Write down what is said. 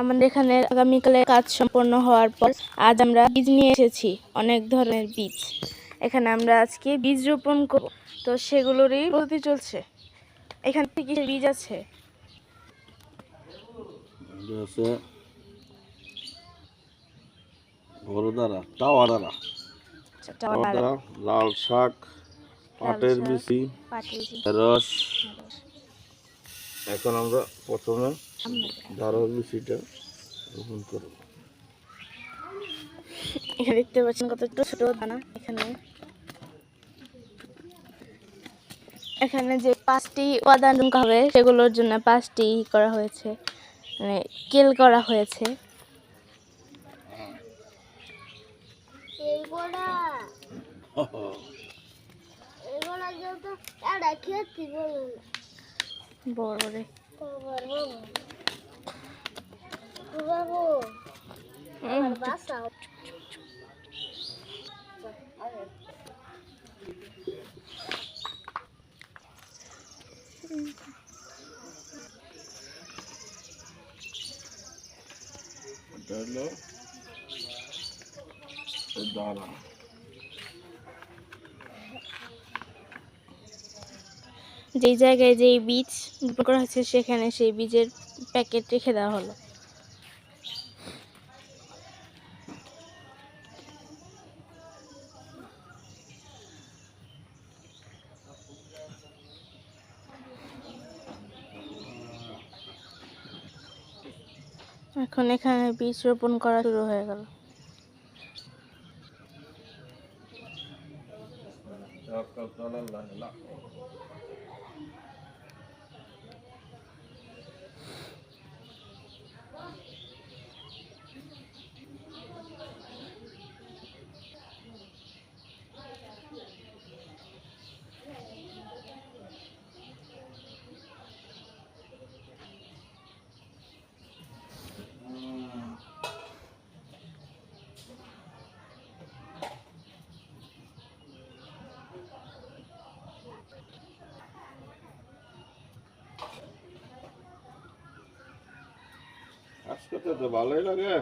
আমাদের এখানে আগামীকালে কাজ সম্পন্ন হওয়ার পর আজ আমরা বীজ নিয়ে এসেছি, অনেক ধরনের বীজ। এখানে আমরা আজকে বীজ রোপণ করব, তো সেগুলোরই প্রস্তুতি চলছে। এখানে কি বীজ আছে? লাল শাক, পাটের বিচি, রস। এখন আমরা প্রথমে ধারার বিচিটা রোপণ করব। এখানে দেখতে পাচ্ছেন কত ছোট ছোট দানা। এখানে যে 5টি উপাদান হবে সেগুলোর জন্য 5টি করা হয়েছে, মানে কেল করা হয়েছে। বড় রে যেই জায়গায় যেই বীজ রোপণ করা হয়েছে সেখানে সেই বীজের প্যাকেট রেখে দেওয়া হলো। এখন এখানে বীজ রোপণ করা শুরু হয়ে গেল। আজকে তো ভালোই লাগে।